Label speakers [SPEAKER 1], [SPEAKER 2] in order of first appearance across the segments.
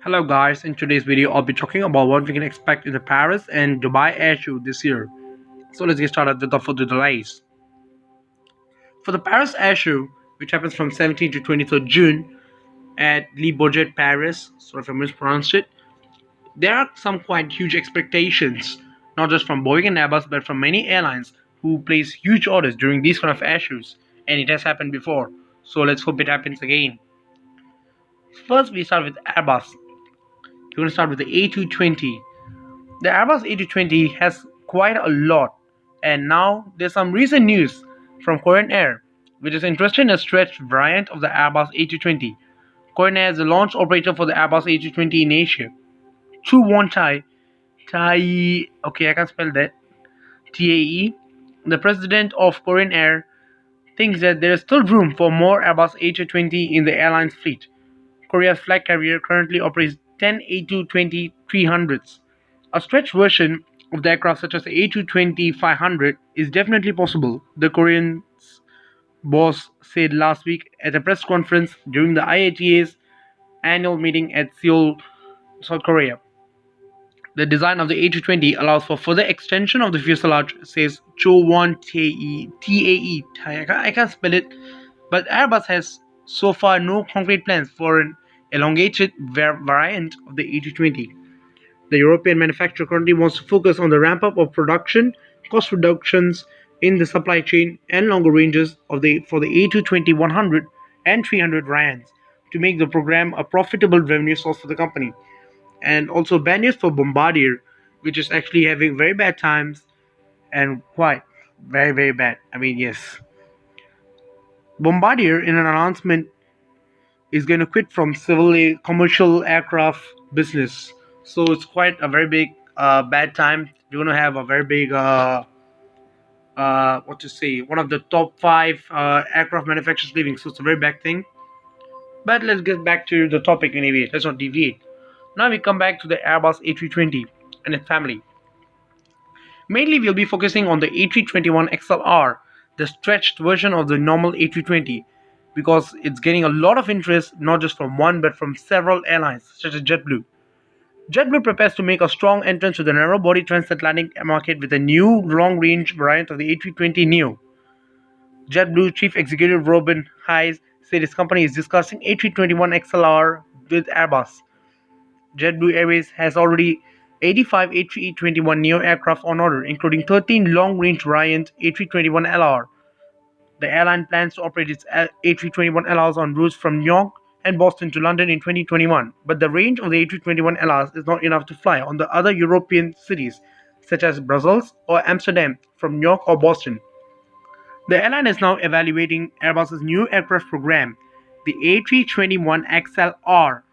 [SPEAKER 1] Hello guys, in today's video I'll be talking about what we can expect in the Paris and Dubai air show this year. So let's get started without further delays. For the Paris air show, which happens from 17th to 23rd June at Bourget, Paris, sorry if I mispronounced it, there are some quite huge expectations, not just from Boeing and Airbus but from many airlines who place huge orders during these kind of air shows, and it has happened before, so let's hope it happens again. First we start with Airbus. We're going to start with the A220. The Airbus A220 has quite a lot, and now there's some recent news from Korean Air, which is interested in a stretched variant of the Airbus A220. Korean Air is the launch operator for the Airbus A220 in Asia. Chu Won Tai, okay, I can't spell that, TAE, the president of Korean Air, thinks that there is still room for more Airbus A220 in the airline's fleet. Korea's flag carrier currently operates 10 A220-300s. A stretched version of the aircraft such as the A220-500 is definitely possible, the Korean boss said last week at a press conference during the IATA's annual meeting at Seoul, South Korea. The design of the A220 allows for further extension of the fuselage, says Cho Won TAE. I can't spell it, but Airbus has so far no concrete plans for an elongated variant of the A220. The European manufacturer currently wants to focus on the ramp-up of production, cost reductions in the supply chain, and longer ranges for the A220-100 and 300 variants to make the program a profitable revenue source for the company. And also bad news for Bombardier, which is actually having very bad times and quite very, very bad. Yes. Bombardier, in an announcement, is going to quit from civil commercial aircraft business. So it's quite a very big bad time. You're going to have a very big, one of the top 5 aircraft manufacturers leaving. So it's a very bad thing. But let's get back to the topic anyway. Let's not deviate. Now we come back to the Airbus A320 and its family. Mainly we'll be focusing on the A321XLR, the stretched version of the normal A320, because it's getting a lot of interest not just from one but from several airlines such as JetBlue. JetBlue prepares to make a strong entrance to the narrow-body transatlantic market with a new long-range variant of the A320neo. JetBlue Chief Executive Robin Hayes said his company is discussing A321XLR with Airbus. JetBlue Airways has already 85 A321neo aircraft on order, including 13 long-range variant A321LR. The airline plans to operate its A321LRs on routes from New York and Boston to London in 2021, but the range of the A321LRs is not enough to fly on the other European cities, such as Brussels or Amsterdam, from New York or Boston. The airline is now evaluating Airbus's new aircraft program, the A321XLR,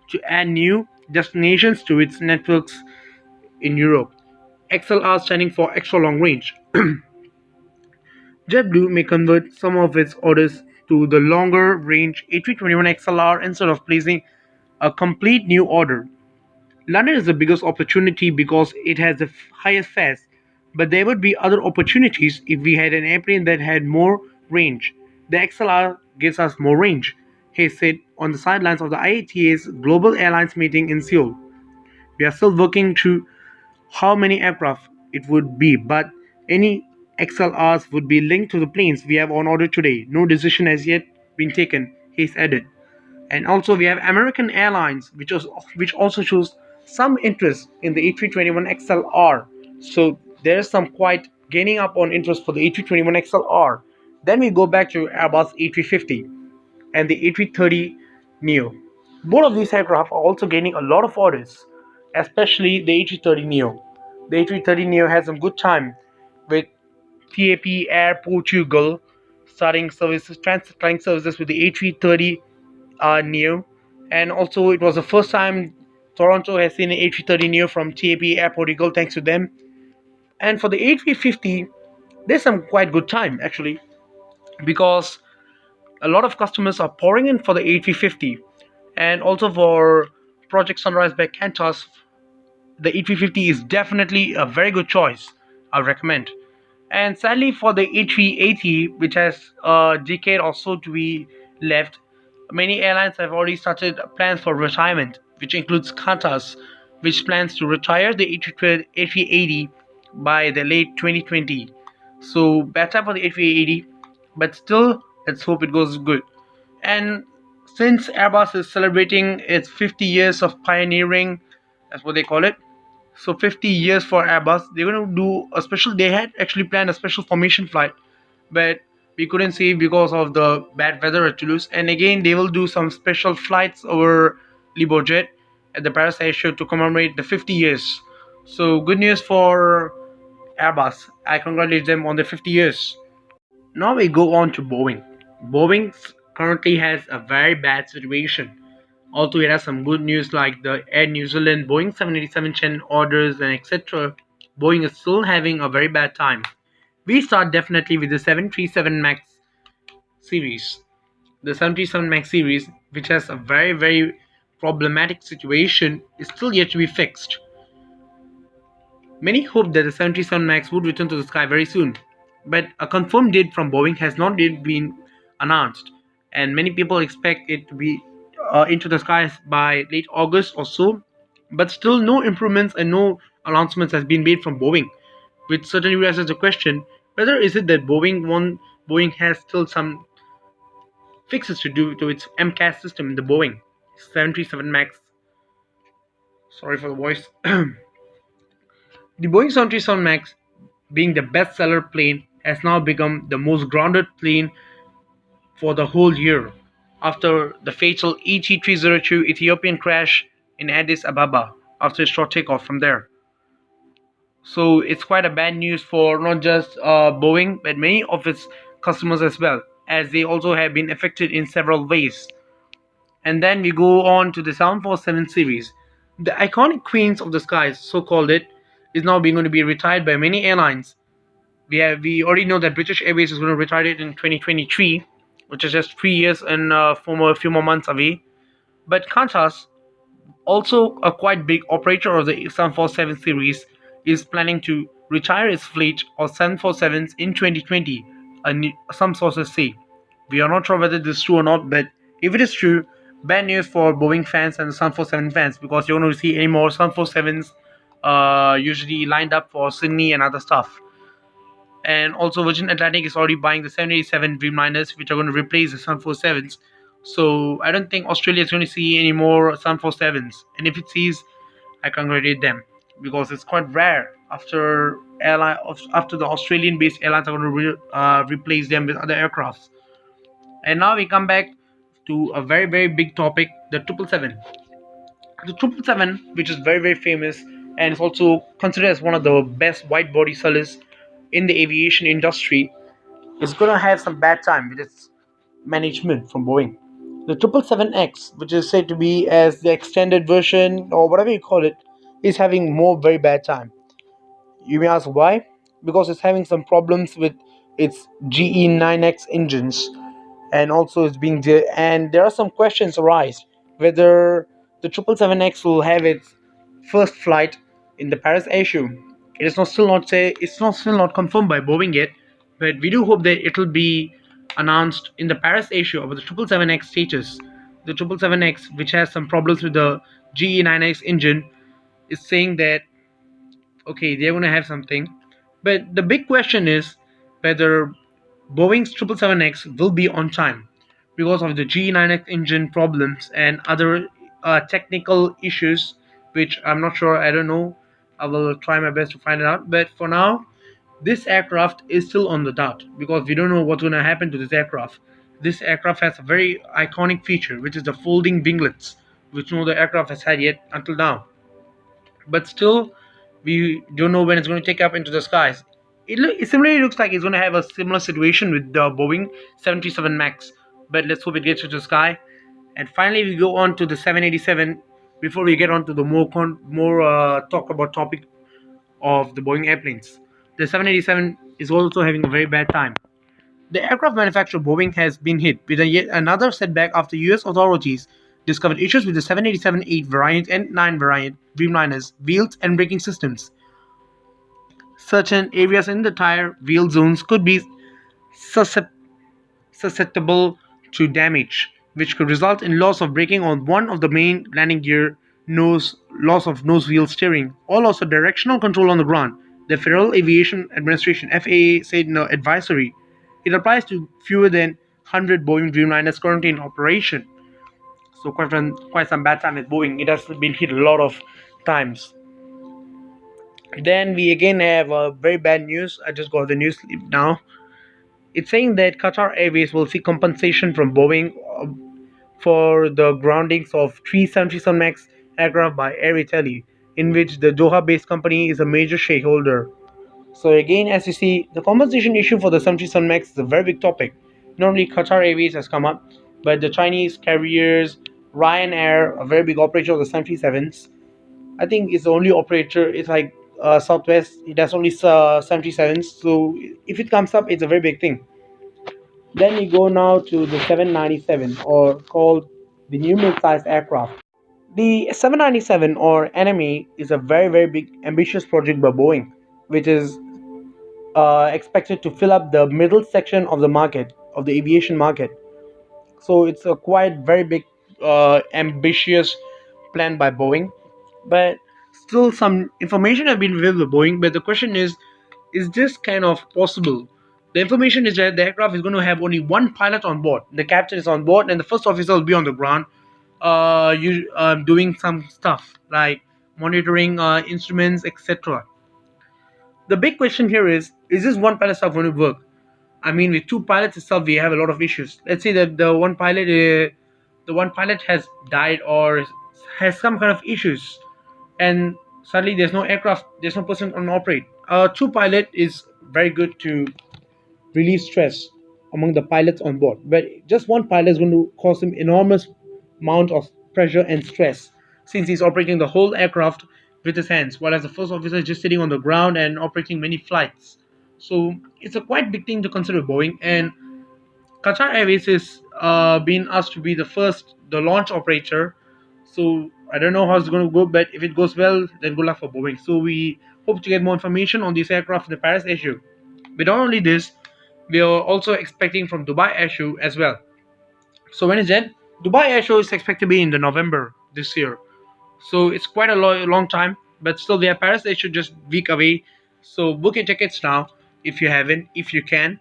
[SPEAKER 1] to add new destinations to its networks in Europe. XLR standing for extra long range. JetBlue may convert some of its orders to the longer range A321XLR instead of placing a complete new order. London is the biggest opportunity because it has the highest fares, but there would be other opportunities if we had an airplane that had more range. The XLR gives us more range, Hayes said on the sidelines of the IATA's Global Airlines meeting in Seoul. We are still working through how many aircraft it would be, but any XLRs would be linked to the planes we have on order today. No decision has yet been taken, Hayes added. And also we have American Airlines, which also shows some interest in the A321XLR. So there is some quite gaining up on interest for the A321XLR. Then we go back to Airbus A350 and the A330neo. Both of these aircraft are also gaining a lot of orders, especially the A330neo. The A330neo has some good time with TAP Air Portugal starting transatlantic services with the A330neo, and also it was the first time Toronto has seen an A330neo from TAP Air Portugal, thanks to them. And for the A350, there's some quite good time actually, because a lot of customers are pouring in for the A350, and also for Project Sunrise by Qantas, the A350 is definitely a very good choice. I recommend. And sadly for the A380, which has a decade or so to be left, many airlines have already started plans for retirement. which includes Qatar's, which plans to retire the A380 by the late 2020. So bad time for the A380, but still, let's hope it goes good. And since Airbus is celebrating its 50 years of pioneering, that's what they call it. So 50 years for Airbus, they're going to do a special. They had actually planned a special formation flight, but we couldn't see because of the bad weather at Toulouse. And again, they will do some special flights over Le Bourget at the Paris Air Show to commemorate the 50 years. So good news for Airbus. I congratulate them on the 50 years. Now we go on to Boeing. Boeing currently has a very bad situation. Although it has some good news like the Air New Zealand Boeing 787 Chen orders and etc., Boeing is still having a very bad time. We start definitely with the 737 MAX series. The 737 MAX series, which has a very problematic situation, is still yet to be fixed. Many hope that the 737 MAX would return to the sky very soon, but a confirmed date from Boeing has not yet been announced, and many people expect it to be into the skies by late August or so. But still, no improvements and no announcements has been made from Boeing, which certainly raises the question whether is it that Boeing has still some fixes to do to its MCAS system in the Boeing 737 MAX. Sorry for the voice. The Boeing 737 MAX, being the best-seller plane, has now become the most grounded plane for the whole year after the fatal ET302 Ethiopian crash in Addis Ababa after a short takeoff from there. So it's quite a bad news for not just Boeing but many of its customers as well, as they also have been affected in several ways. And then we go on to the 747 series. The iconic Queens of the Skies, so called it, is now being going to be retired by many airlines. We already know that British Airways is going to retire it in 2023, which is just 3 years and a few more months away. But Qantas, also a quite big operator of the 747 series, is planning to retire its fleet of 747s in 2020, some sources say. We are not sure whether this is true or not, but if it is true, bad news for Boeing fans and the 747 fans, because you're going to see any more 747s usually lined up for Sydney and other stuff. And also Virgin Atlantic is already buying the 787 Dreamliners, which are going to replace the 747s. So I don't think Australia is going to see any more 747s. And if it sees, I congratulate them, because it's quite rare after the Australian-based airlines are going to replace them with other aircrafts. And now we come back to a very big topic, the 777. The 777, which is very famous and is also considered as one of the best wide body sellers in the aviation industry, is going to have some bad time with its management from Boeing. The 777X, which is said to be as the extended version or whatever you call it, is having more very bad time. You may ask why? Because it's having some problems with its GE9X engines, and also it's being there. And there are some questions arise whether the 777X will have its first flight in the Paris Air Show. It is still not confirmed by Boeing yet, but we do hope that it will be announced in the Paris Air Show about the 777X status. The 777X, which has some problems with the GE9X engine, is saying that okay, they're going to have something. But the big question is whether Boeing's 777X will be on time because of the GE9X engine problems and other technical issues, which I'm not sure, I don't know. I will try my best to find it out. But for now, this aircraft is still on the dot because we don't know what's going to happen to this aircraft. This aircraft has a very iconic feature, which is the folding winglets, which no other aircraft has had yet until now. But still, we don't know when it's going to take up into the skies. It similarly looks like it's going to have a similar situation with the Boeing 737 MAX, but let's hope it gets into the sky. And finally, we go on to the 787 before we get on to the more talk about topic of the Boeing airplanes. The 787 is also having a very bad time. The aircraft manufacturer Boeing has been hit with yet another setback after US authorities discovered issues with the 787-8 variant and 9 variant Dreamliners wheels and braking systems. Certain areas in the tire wheel zones could be susceptible to damage, which could result in loss of braking on one of the main landing gear nose loss of nose wheel steering, or loss of directional control on the ground. The Federal Aviation Administration (FAA) said in an advisory, it applies to fewer than 100 Boeing Dreamliners currently in operation. So quite some bad time with Boeing. It has been hit a lot of times. Then we again have very bad news. I just got the news now. It's saying that Qatar Airways will seek compensation from Boeing for the groundings of 377 MAX aircraft by Air Italy, in which the Doha-based company is a major shareholder. So again, as you see, the compensation issue for the 737 MAX is a very big topic. Not only Qatar Airways has come up, but the Chinese carriers, Ryanair, a very big operator of the 737s. I think it's the only operator. It's like Southwest. It has only 737s. So if it comes up, it's a very big thing. Then we go now to the 797, or called the new mid-sized aircraft. The 797, or Enemy, is a very big ambitious project by Boeing, which is expected to fill up the middle section of the market, of the aviation market. So it's a quite very big ambitious plan by Boeing, but still some information have been revealed by Boeing. But the question is this kind of possible? The information is that the aircraft is going to have only one pilot on board. The captain is on board, and the first officer will be on the ground, doing some stuff like monitoring instruments, etc. The big question here is this one pilot stuff going to work? I mean, with two pilots itself, we have a lot of issues. Let's say that the one pilot has died or has some kind of issues, and suddenly there's no aircraft, there's no person on operate. Two pilot is very good to relieve stress among the pilots on board, but just one pilot is going to cause him enormous amount of pressure and stress since he's operating the whole aircraft with his hands, whereas the first officer is just sitting on the ground and operating many flights. So it's a quite big thing to consider Boeing, and Qatar Airways is being asked to be the launch operator. So I don't know how it's going to go, but if it goes well, then good luck for Boeing. So we hope to get more information on this aircraft in the Paris Air Show. But not only this, we are also expecting from Dubai Air Show as well. So when is that? Dubai Air Show is expected to be in the November this year. So it's quite a long time, but still we have Paris Air Show just week away. So book your tickets now if you haven't, if you can.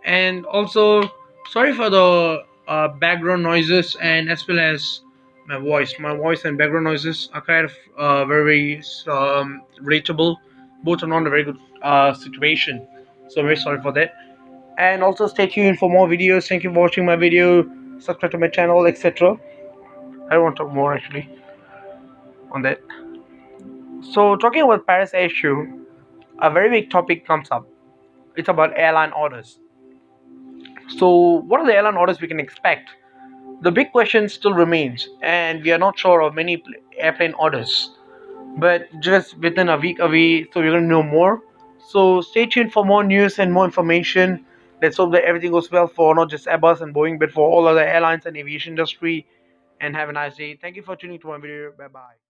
[SPEAKER 1] And also, sorry for the background noises, and as well as my voice and background noises are kind of very relatable. Both are not a very good situation, so I'm very sorry for that. And also stay tuned for more videos. Thank you for watching my video. Subscribe to my channel, etc. I don't want to talk more actually on that. So talking about Paris Air Show, a very big topic comes up. It's about airline orders. So what are the airline orders we can expect? The big question still remains, and we are not sure of many airplane orders, but just within a week away, so we're going to know more. So stay tuned for more news and more information. Let's hope that everything goes well for not just Airbus and Boeing, but for all other airlines and aviation industry. And have a nice day. Thank you for tuning to my video. Bye bye.